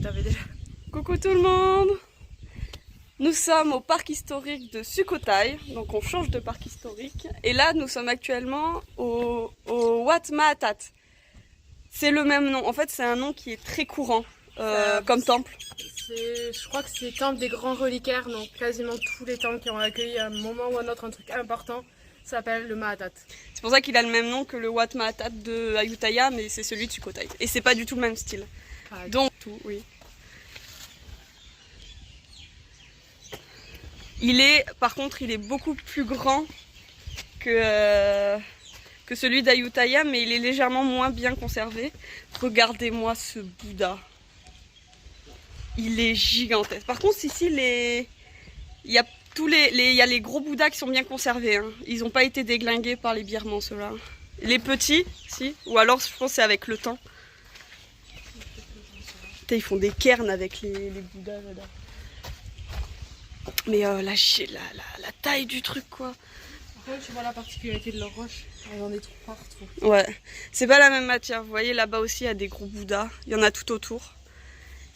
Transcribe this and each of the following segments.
t'avais déjà. Coucou tout le monde! Nous sommes au parc historique de Sukhothai, donc on change de parc historique. Et là, nous sommes actuellement au Wat Mahathat. C'est le même nom. En fait, c'est un nom qui est très courant comme temple. Je crois que c'est le temple des grands reliquaires, donc quasiment tous les temples qui ont accueilli à un moment ou à un autre un truc important s'appelle le Mahathat. C'est pour ça qu'il a le même nom que le Wat Mahathat de Ayutthaya, mais c'est celui de Sukhothai. Et c'est pas du tout le même style. Donc, tout, oui. Par contre, il est beaucoup plus grand que celui d'Ayutthaya, mais il est légèrement moins bien conservé. Regardez-moi ce Bouddha. Il est gigantesque. Par contre, ici, il y a les gros Bouddhas qui sont bien conservés. Hein. Ils n'ont pas été déglingués par les Birmans, ceux-là. Les petits, si. Ou alors, je pense que c'est avec le temps. Putain, ils font des cairns avec les Bouddhas, j'adore. Mais la taille du truc, quoi. Par contre, tu vois la particularité de leurs roches. Elles ont des trous partout. Ouais, c'est pas la même matière. Vous voyez, là-bas aussi, il y a des gros Bouddhas. Il y en a tout autour.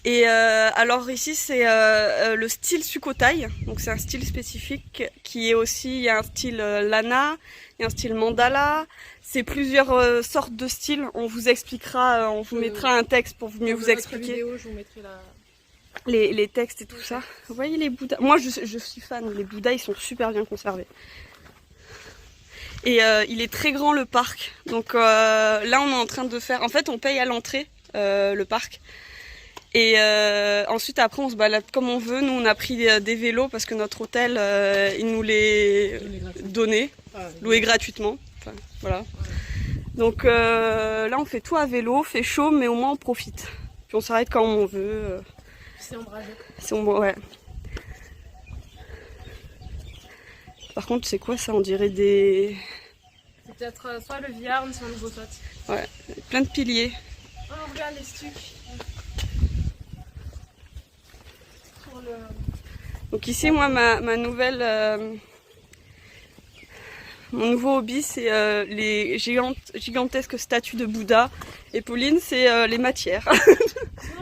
Et alors ici, c'est le style Sukhothai. Donc c'est un style spécifique qui est aussi... Il y a un style Lana, il y a un style Mandala. C'est plusieurs sortes de styles. On vous expliquera, on vous mettra un texte pour mieux vous expliquer. Vidéo, je vous mettrai Les textes et tout ça. Vous voyez les Bouddhas? Moi je suis fan, les Bouddhas ils sont super bien conservés. Et il est très grand le parc. Donc là on est en train de faire... En fait on paye à l'entrée le parc. Et ensuite après on se balade comme on veut. Nous on a pris des vélos parce que notre hôtel il nous les donnait, loué gratuitement. Enfin, voilà. Donc là on fait tout à vélo, fait chaud mais au moins on profite. Puis on s'arrête quand on veut. C'est ombragé. C'est ouais. Par contre, c'est quoi ça? On dirait des... C'est peut-être soit le Viarn, soit le Nouveau-Tot. Ouais, plein de piliers. Oh, regarde les stucs. Donc ici, moi, ma nouvelle... mon nouveau hobby, c'est les gigantesques statues de Bouddha. Et Pauline, c'est les matières. Oh,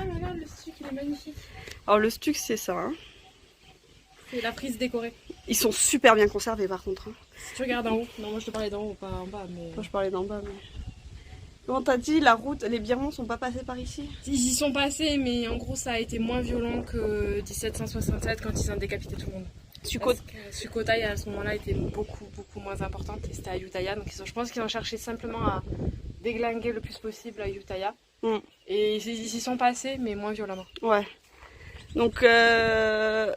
mais regarde, le stuc, il est magnifique. Alors le stuc, c'est ça. Hein. C'est la frise décorée. Ils sont super bien conservés, par contre. Hein. Si tu regardes en haut. Non, moi je te parlais d'en haut, pas en bas. Mais... Moi, je parlais d'en bas, mais... Comment t'as dit, la route, les Birmans sont pas passés par ici? Ils y sont passés, mais en gros, ça a été moins violent que 1767 quand ils ont décapité tout le monde. Sukhothai à ce moment-là était beaucoup moins importante et c'était Ayutthaya. Donc je pense qu'ils ont cherché simplement à déglinguer le plus possible Ayutthaya. Et ils y sont passés, mais moins violemment. Ouais. Donc,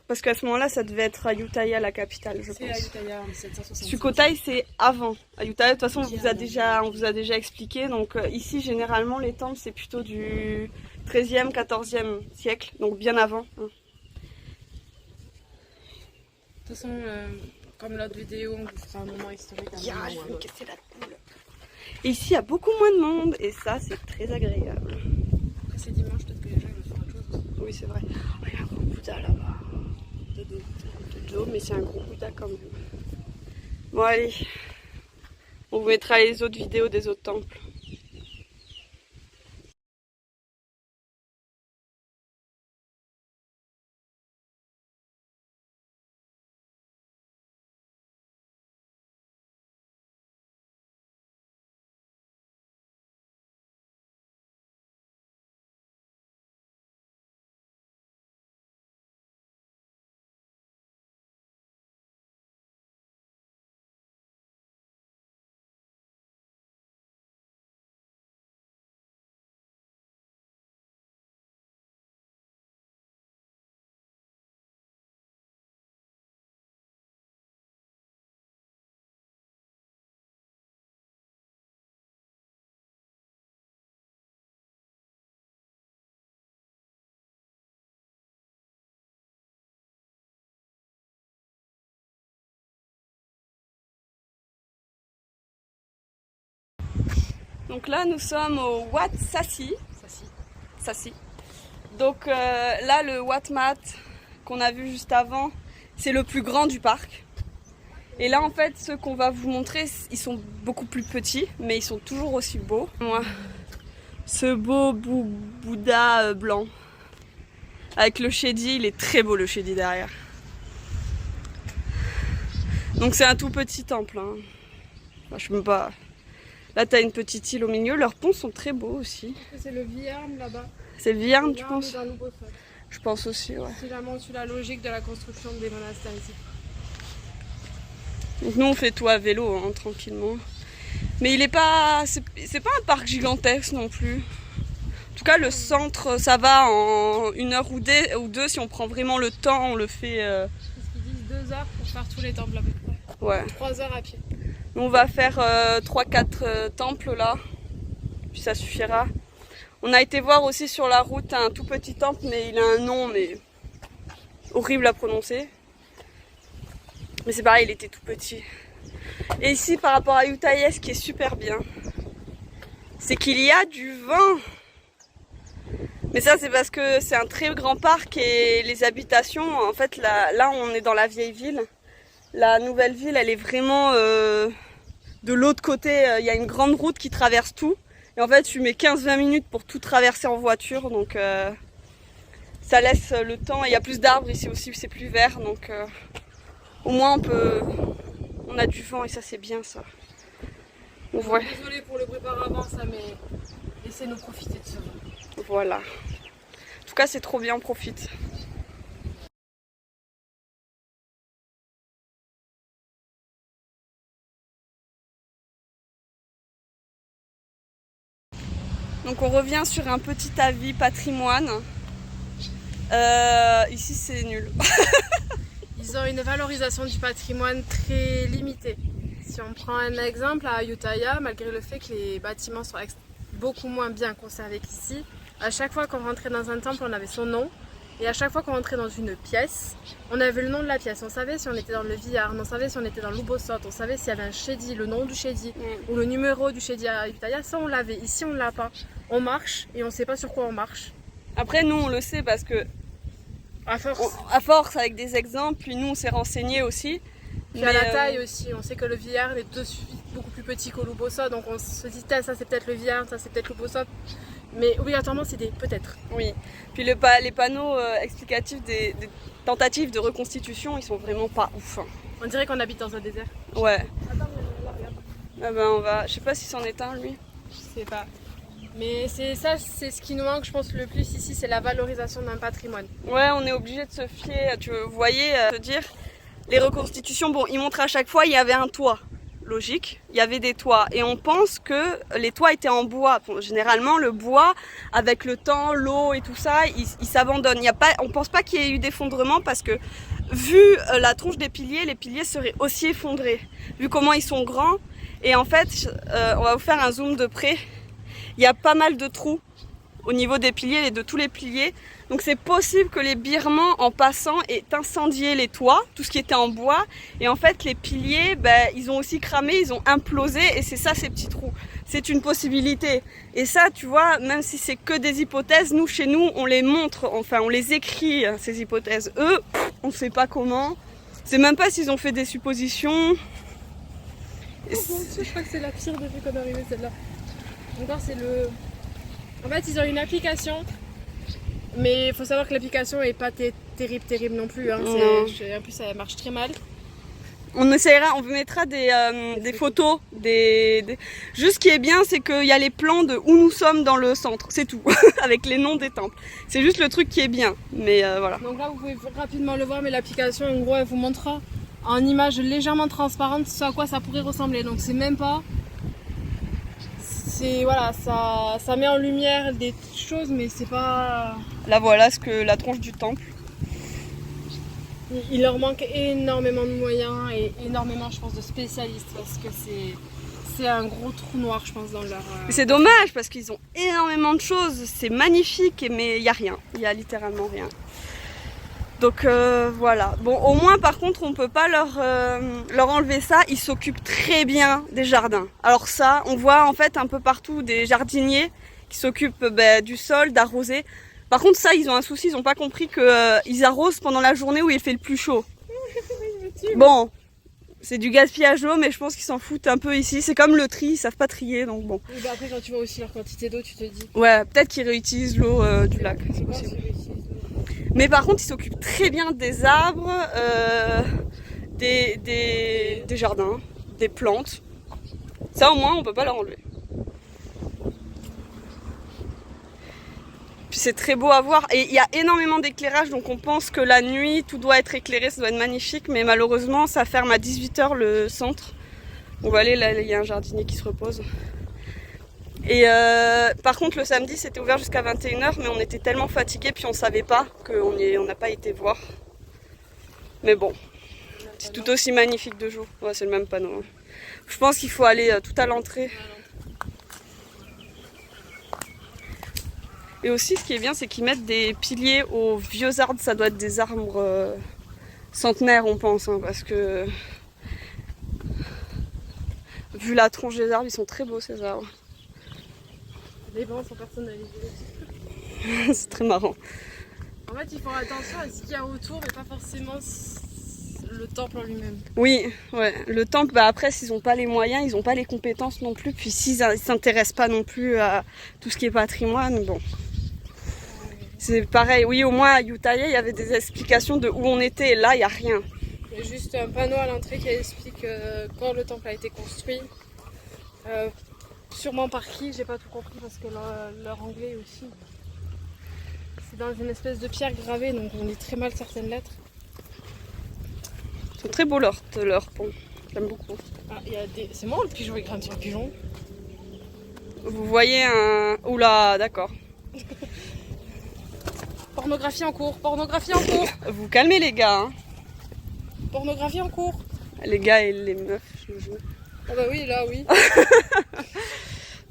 parce qu'à ce moment-là, ça devait être Ayutthaya la capitale, je pense. C'est Ayutthaya en 1767. Sukhothai, c'est avant Ayutthaya. De toute façon, on vous a déjà expliqué. Donc ici, généralement, les temples, c'est plutôt du 13e, 14e siècle, donc bien avant. Hein. De toute façon, comme l'autre vidéo, on vous fera un moment historique. Je vais me casser la boule. Et ici, il y a beaucoup moins de monde, et ça, c'est très agréable. Après, c'est dimanche, peut-être que les gens veulent faire autre chose. Oui, c'est vrai. Oh, il y a un gros Bouddha là-bas. De dos, mais c'est un gros Bouddha quand même. Bon, allez. On vous mettra les autres vidéos des autres temples. Donc là, nous sommes au Wat Sasi. Sasi. Donc là, le Wat Mahat qu'on a vu juste avant, c'est le plus grand du parc. Et là, en fait, ceux qu'on va vous montrer, ils sont beaucoup plus petits, mais ils sont toujours aussi beaux. Moi, ce beau Bouddha blanc. avec le shady, il est très beau le shady derrière. Donc c'est un tout petit temple. Hein. Enfin, je sais même pas. Là t'as une petite île au milieu, leurs ponts sont très beaux aussi. C'est le Viarme là-bas. C'est le Viarme, tu penses? Dans l'Oubosot. Je pense aussi, ouais. C'est vraiment sur la logique de la construction des monastères ici. Donc nous on fait tout à vélo, hein, tranquillement. Mais il est pas, c'est pas un parc gigantesque non plus. En tout cas le centre, ça va en 1 heure ou deux si on prend vraiment le temps, on le fait. Parce qu'ils disent 2 heures pour faire tous les temples à peu près. Ouais. 3 heures à pied. On va faire 3-4 temples là, puis ça suffira. On a été voir aussi sur la route un tout petit temple, mais il a un nom, mais horrible à prononcer. Mais c'est pareil, il était tout petit. Et ici, par rapport à Ayutthaya, ce qui est super bien, c'est qu'il y a du vent. Mais ça, c'est parce que c'est un très grand parc et les habitations, en fait, là on est dans la vieille ville. La nouvelle ville, elle est vraiment de l'autre côté. Il y a une grande route qui traverse tout. Et en fait, tu mets 15-20 minutes pour tout traverser en voiture. Donc, ça laisse le temps. Et il y a plus d'arbres ici aussi, c'est plus vert. Donc, au moins, on a du vent et ça, c'est bien, ça. On voit. Désolée pour le bruit par avant, ça, mais laissez-nous profiter de ce vent. Voilà. En tout cas, c'est trop bien, on profite. Donc on revient sur un petit avis patrimoine. Ici c'est nul. Ils ont une valorisation du patrimoine très limitée. Si on prend un exemple à Ayutthaya, malgré le fait que les bâtiments sont beaucoup moins bien conservés qu'ici, à chaque fois qu'on rentrait dans un temple, on avait son nom. Et à chaque fois qu'on rentrait dans une pièce, on avait le nom de la pièce. On savait si on était dans le Viarme, on savait si on était dans l'Oubosot, on savait s'il y avait un shady, le nom du shady, ou le numéro du shady à Ayutthaya. Ça, on l'avait. Ici, on ne l'a pas. On marche et on ne sait pas sur quoi on marche. Après, nous, on le sait parce que, à force avec des exemples, puis nous, on s'est renseignés aussi. Puis à la taille aussi, on sait que le Viarme est de suite beaucoup plus petit que l'Oubosot, donc on se dit, ça c'est peut-être le Viarme, ça c'est peut-être l'Oubosot. Mais obligatoirement, c'est des peut-être. Oui. Puis les panneaux explicatifs des tentatives de reconstitution, ils sont vraiment pas ouf. Hein. On dirait qu'on habite dans un désert. Ouais. Attends, là, regarde. Ah ben on va. Je sais pas si c'en est un lui. Je sais pas. Mais c'est ça, c'est ce qui nous manque, je pense, le plus ici, c'est la valorisation d'un patrimoine. Ouais, on est obligé de se fier. Vous voyez, se dire les reconstitutions. Bon, ils montrent à chaque fois, il y avait un toit. Logique, il y avait des toits et on pense que les toits étaient en bois. Bon, généralement le bois avec le temps, l'eau et tout ça, il s'abandonne. On pense pas qu'il y ait eu d'effondrement parce que vu la tronche des piliers, les piliers seraient aussi effondrés. Vu comment ils sont grands et en fait, on va vous faire un zoom de près. Il y a pas mal de trous au niveau des piliers et de tous les piliers. Donc c'est possible que les Birmans, en passant, aient incendié les toits, tout ce qui était en bois. Et en fait, les piliers, ils ont aussi cramé, ils ont implosé. Et c'est ça, ces petits trous. C'est une possibilité. Et ça, tu vois, même si c'est que des hypothèses, nous, chez nous, on les montre, enfin, on les écrit, ces hypothèses. Eux, on ne sait pas comment. C'est même pas s'ils ont fait des suppositions. Je crois que c'est la pire depuis qu'on est arrivé, celle-là. Encore, c'est le... En fait, ils ont une application, mais il faut savoir que l'application n'est pas terrible non plus. Hein. En plus, ça marche très mal. On essaiera, on vous mettra des photos. Juste ce qui est bien, c'est qu'il y a les plans de où nous sommes dans le centre. C'est tout, avec les noms des temples. C'est juste le truc qui est bien. Mais voilà. Donc là, vous pouvez rapidement le voir, mais l'application, en gros, elle vous montrera en image légèrement transparente ce à quoi ça pourrait ressembler. Donc c'est même pas... Voilà, ça met en lumière des choses, mais c'est pas... Là voilà la tronche du temple. Il leur manque énormément de moyens et énormément, je pense, de spécialistes parce que c'est un gros trou noir, je pense, dans leur... C'est dommage parce qu'ils ont énormément de choses, c'est magnifique, mais il n'y a rien, il y a littéralement rien. Donc voilà. Bon, au moins par contre on peut pas leur enlever ça. Ils s'occupent très bien des jardins. Alors ça, on voit en fait un peu partout des jardiniers qui s'occupent du sol, d'arroser. Par contre ça, ils ont un souci, ils n'ont pas compris qu'ils arrosent pendant la journée où il fait le plus chaud. Bon, c'est du gaspillage d'eau, mais je pense qu'ils s'en foutent un peu ici. C'est comme le tri, ils savent pas trier, donc bon. Et après quand tu vois aussi leur quantité d'eau, tu te dis... Ouais, peut-être qu'ils réutilisent l'eau du lac, c'est possible. Mais par contre, il s'occupe très bien des arbres, des jardins, des plantes. Ça, au moins, on peut pas leur enlever. Puis c'est très beau à voir. Et il y a énormément d'éclairage, donc on pense que la nuit, tout doit être éclairé, ça doit être magnifique. Mais malheureusement, ça ferme à 18 h le centre. On va aller, là, il y a un jardinier qui se repose. Et par contre, le samedi, c'était ouvert jusqu'à 21 h, mais on était tellement fatigués, puis on savait pas qu'on n'a pas été voir. Mais bon, c'est tout aussi magnifique de jour. Ouais, c'est le même panneau. Je pense qu'il faut aller tout à l'entrée. Et aussi, ce qui est bien, c'est qu'ils mettent des piliers aux vieux arbres. Ça doit être des arbres centenaires, on pense, hein, parce que vu la tronche des arbres, ils sont très beaux, ces arbres. Les bancs sont personnalisés. C'est très marrant. En fait, il faut attention à ce qu'il y a autour, mais pas forcément le temple en lui-même. Oui, ouais. Le temple, bah après, s'ils n'ont pas les moyens, ils n'ont pas les compétences non plus. Puis s'ils ne s'intéressent pas non plus à tout ce qui est patrimoine, bon. C'est pareil. Oui, au moins à Ayutthaya, il y avait des explications de où on était. Et là, il n'y a rien. Il y a juste un panneau à l'entrée qui explique quand le temple a été construit. Sûrement par qui, j'ai pas tout compris parce que leur anglais aussi. C'est dans une espèce de pierre gravée, donc on lit très mal certaines lettres. Ils sont très beaux leur pont. J'aime beaucoup. Ah, c'est moi le pigeon, il grimpe sur le pigeon. Vous voyez un... Oula, d'accord. Pornographie en cours, pornographie en cours. Vous calmez les gars. Hein. Pornographie en cours. Les gars et les meufs, je joue. Ah bah oui, là oui.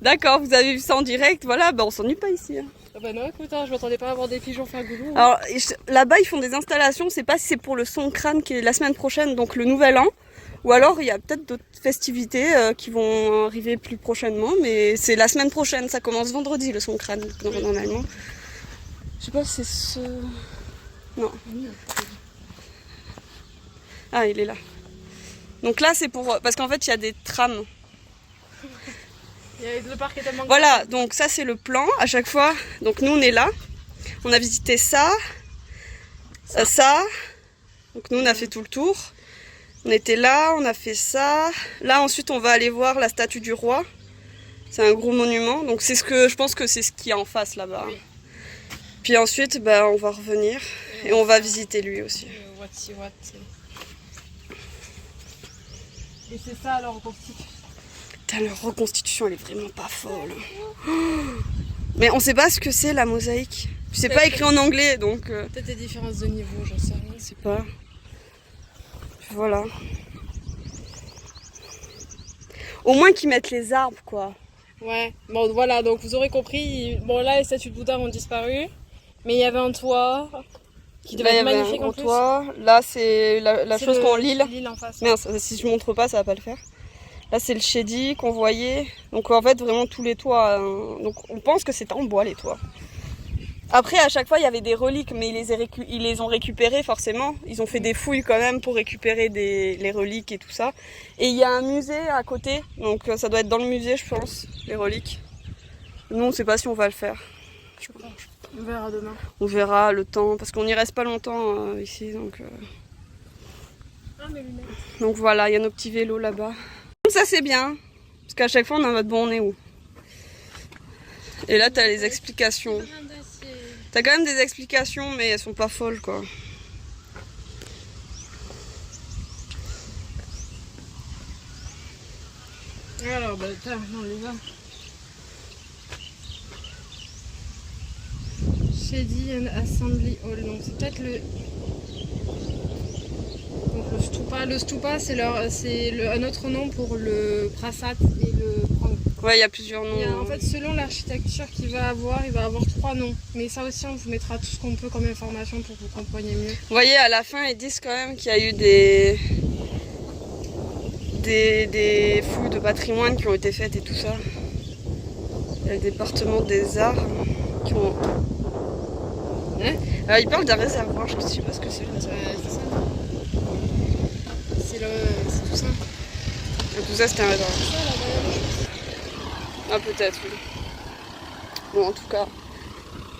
D'accord, vous avez vu ça en direct, voilà, bah on s'ennuie pas ici. Hein. Ah bah non, écoute, hein, je m'attendais pas à avoir des pigeons faire goulou. Alors là-bas, ils font des installations, je sais pas si c'est pour le Songkran qui est la semaine prochaine, donc le nouvel an. Ou alors il y a peut-être d'autres festivités qui vont arriver plus prochainement, mais c'est la semaine prochaine, ça commence vendredi le Songkran, normalement. Je sais pas si c'est ce... Non. Ah, il est là. Donc là, c'est pour... Parce qu'en fait, il y a des trams. Le parc est tellement grand. Voilà, donc ça, c'est le plan à chaque fois. Donc nous, on est là. On a visité ça. Ça. Donc nous, on a fait tout le tour. On était là, on a fait ça. Là, ensuite, on va aller voir la statue du roi. C'est un gros monument. Donc c'est ce que... Je pense que c'est ce qu'il y a en face, là-bas. Oui. Puis ensuite, bah, on va revenir. Et on va visiter lui aussi. Et c'est ça leur reconstitution. Putain, leur reconstitution, elle est vraiment pas folle. Mais on sait pas ce que c'est la mosaïque. C'est pas écrit en anglais, donc... Peut-être des différences de niveau, j'en sais rien. Je sais pas. Voilà. Au moins qu'ils mettent les arbres, quoi. Ouais, bon voilà, donc vous aurez compris. Bon là, les statues de Bouddha ont disparu. Mais il y avait un toit qui devait être magnifique en plus. Toit. Là, c'est la chose qu'on lit. L'île en face. Merde, si je montre pas, ça va pas le faire. Là, c'est le shedi qu'on voyait. Donc, en fait, vraiment tous les toits. Donc, on pense que c'est en bois, les toits. Après, à chaque fois, il y avait des reliques, mais ils les ont récupérées, forcément. Ils ont fait des fouilles quand même pour récupérer les reliques et tout ça. Et il y a un musée à côté. Donc, ça doit être dans le musée, je pense, les reliques. Nous, on sait pas si on va le faire. On verra demain. On verra le temps, parce qu'on n'y reste pas longtemps ici. Donc, donc voilà, il y a nos petits vélos là-bas. Ça c'est bien, parce qu'à chaque fois on est en mode bon, on est où? Et là t'as les explications. T'as quand même des explications, mais elles sont pas folles quoi. Alors bah tiens, on les a. Shedi and Assembly Hall, donc c'est peut-être le... Donc le stupa. Le stupa c'est un autre nom pour le prasat et le prang. Ouais, il y a plusieurs noms. En fait, selon l'architecture qu'il va avoir, il va avoir 3 noms. Mais ça aussi, on vous mettra tout ce qu'on peut comme information pour que vous compreniez mieux. Vous voyez, à la fin, ils disent quand même qu'il y a eu des fouilles de patrimoine qui ont été faites et tout ça. Il y a le département des arts qui ont... Hein? Ils parlent d'un réservoir, je ne sais pas ce que c'est. C'est ça. C'est tout ça. Et tout ça, c'était un réservoir. Ah, peut-être, oui. Bon, en tout cas,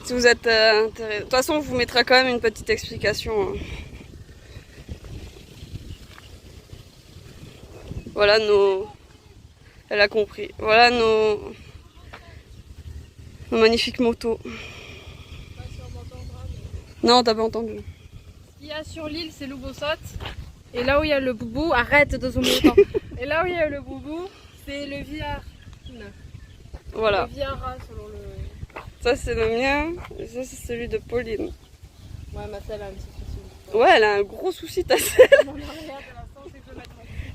Si vous êtes intéressé. De toute façon, on vous mettra quand même une petite explication. Voilà nos... Elle a compris. Voilà nos magnifiques motos. Non, t'as pas entendu. Ce qu'il y a sur l'île, c'est l'Oubosot. Et là où il y a le boubou, arrête de zoomer autant. Et là où il y a le boubou, c'est le Viar. Voilà. Le Viara selon le... Ça c'est le mien, et ça c'est celui de Pauline. Ouais, ma selle a un petit souci. Ouais, elle a un gros souci ta selle.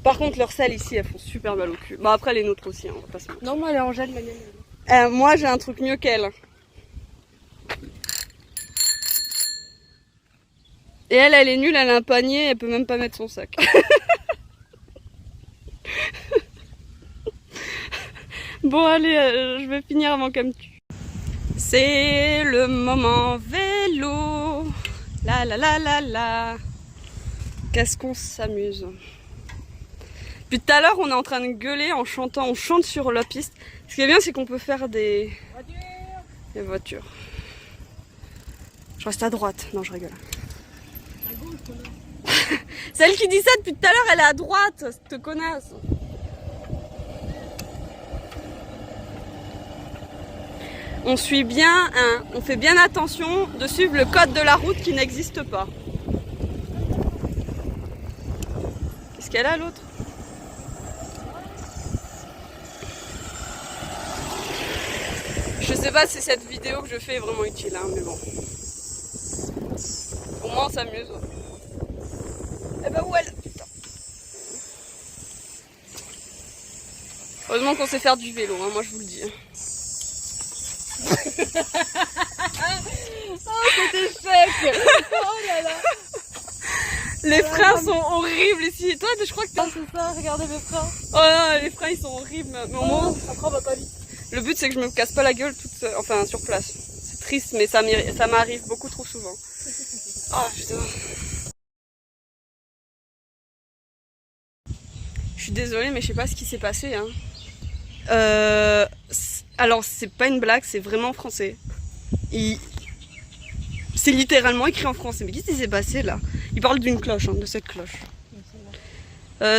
Par contre, leurs selles ici, elles font super mal au cul. Bon, après les nôtres aussi, hein, on va pas se mentir. Non, moi elle est en gel, ma mienne. Moi j'ai un truc mieux qu'elle. Et elle est nulle, elle a un panier, elle peut même pas mettre son sac. Bon allez, je vais finir avant qu'elle me tue. C'est le moment vélo. La la la la la. Qu'est-ce qu'on s'amuse. Puis tout à l'heure on est en train de gueuler en chantant, on chante sur la piste. Ce qui est bien c'est qu'on peut faire des voitures. Je reste à droite, non je rigole. Celle qui dit ça depuis tout à l'heure elle est à droite, cette connasse. On suit bien, on fait bien attention de suivre le code de la route qui n'existe pas. Qu'est-ce qu'elle a l'autre? Je sais pas si cette vidéo que je fais est vraiment utile, hein, mais bon. Au moins on s'amuse. Eh ben ouais, putain. Heureusement qu'on sait faire du vélo, hein, moi je vous le dis. Oh, c'était sec. Oh là là. Les freins sont horribles ici. Et toi, je crois que Ah, c'est ça, regardez mes freins. Oh non, les freins ils sont horribles. Mais au moins, après on va pas vite. le but c'est que je me casse pas la gueule toute seule, enfin sur place. C'est triste, mais ça m'arrive beaucoup trop souvent. Oh putain. Je suis désolée, mais je sais pas ce qui s'est passé. Hein. Alors, c'est pas une blague, c'est vraiment français. C'est littéralement écrit en français. Mais qu'est-ce qui s'est passé là? Il parle d'une cloche, hein, de cette cloche.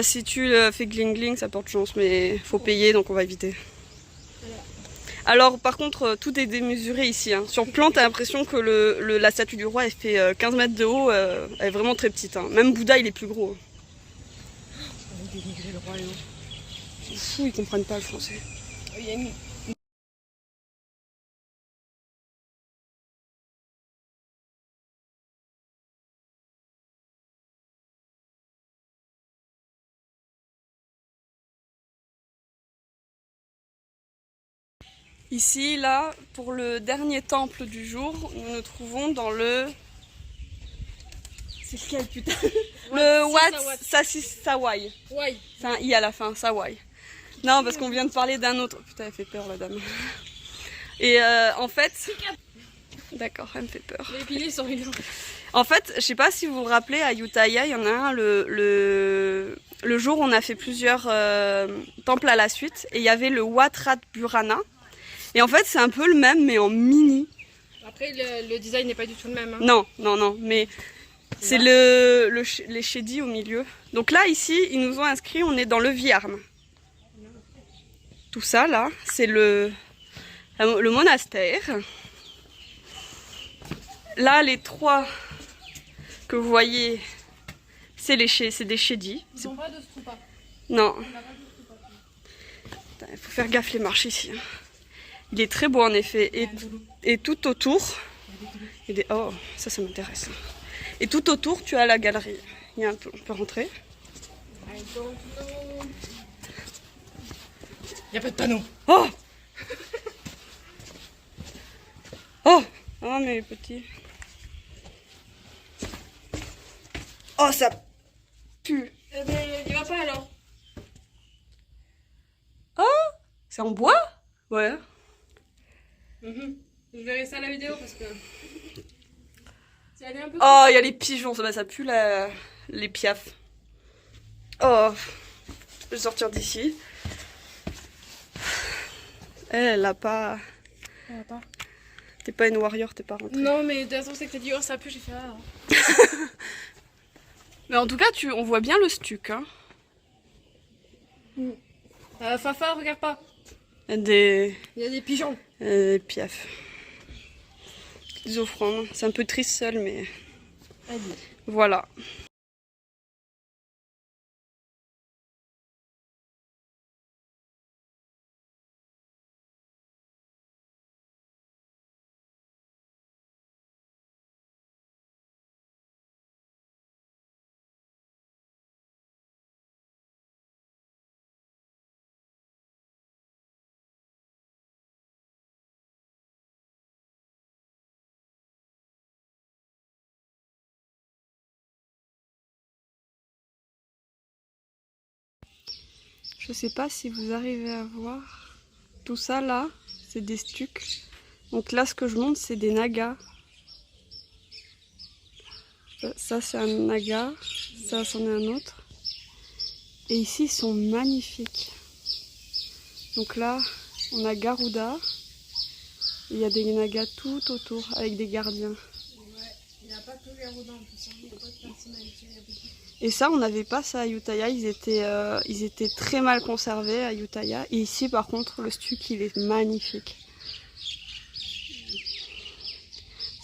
Si tu fais gling gling, ça porte chance, mais faut payer, donc on va éviter. Alors, par contre, tout est démesuré ici. Hein. Sur le plan, t'as l'impression que la statue du roi, elle fait 15 mètres de haut. Elle est vraiment très petite. Hein. Même Bouddha, il est plus gros. On va dénigrer le royaume. C'est fou, ils comprennent pas le français. Il y a une... Ici, là, pour le dernier temple du jour, nous nous trouvons dans le... C'est lequel, putain? Le Wat Sawai. Ouais. C'est un I à la fin, Sawai. Non, parce qu'on vient de parler d'un autre... Putain, elle fait peur, la dame. Et en fait... D'accord, elle me fait peur. Les piliers sont rigoureux. En fait, je sais pas si vous vous rappelez, à Ayutthaya, il y en a un, le jour où on a fait plusieurs temples à la suite, et il y avait le Wat Rat Burana. Et en fait, c'est un peu le même, mais en mini. Après, le design n'est pas du tout le même. Hein. Non, non, non, mais c'est les Shedi au milieu. Donc là, ici, ils nous ont inscrit, on est dans le Viarme. Tout ça, là, c'est le monastère. Là, les trois que vous voyez, c'est des Shedi. Ils n'ont pas de stupa. Non. Il faut faire gaffe les marches ici. Il est très beau en effet. Et tout autour... Oh, ça m'intéresse. Et tout autour, tu as la galerie. On peut rentrer. Il n'y a pas de panneau. Oh oh oh, mais petit. Oh, ça pue. Eh ben, il va pas alors. Oh, c'est en bois? Ouais. Je verrai ça à la vidéo parce que... Un peu... Oh, il y a les pigeons, ça pue les piafs. Oh, je vais sortir d'ici. Elle a pas... T'es pas une warrior, t'es pas rentrée. Non, mais de toute façon, c'est que t'as dit, oh, ça pue, j'ai fait, ah. Mais en tout cas, on voit bien le stuc. Hein. Fafa, regarde pas. Il y a des pigeons. Des piafs. Des offrandes. C'est un peu triste seul, mais Allez. Voilà. Je sais pas si vous arrivez à voir. Tout ça là, c'est des stucs. Donc là, ce que je montre, c'est des nagas. Ça, c'est un naga. Ça, c'en est un autre. Et ici, ils sont magnifiques. Donc là, on a Garuda. Il y a des nagas tout autour avec des gardiens. Ouais, il n'y a pas que Garuda en plus. Il y a pas de personnalité. Et ça, on n'avait pas ça à Ayutthaya. Ils étaient très mal conservés à Ayutthaya. Et ici, par contre, le stuc, il est magnifique.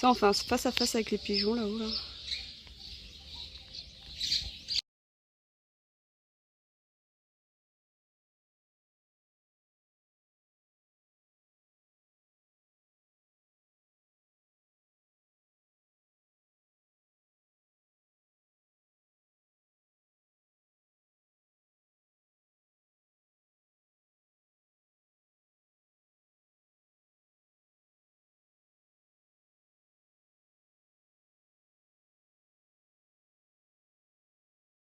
Ça, on fait un face à face avec les pigeons là-haut. Là.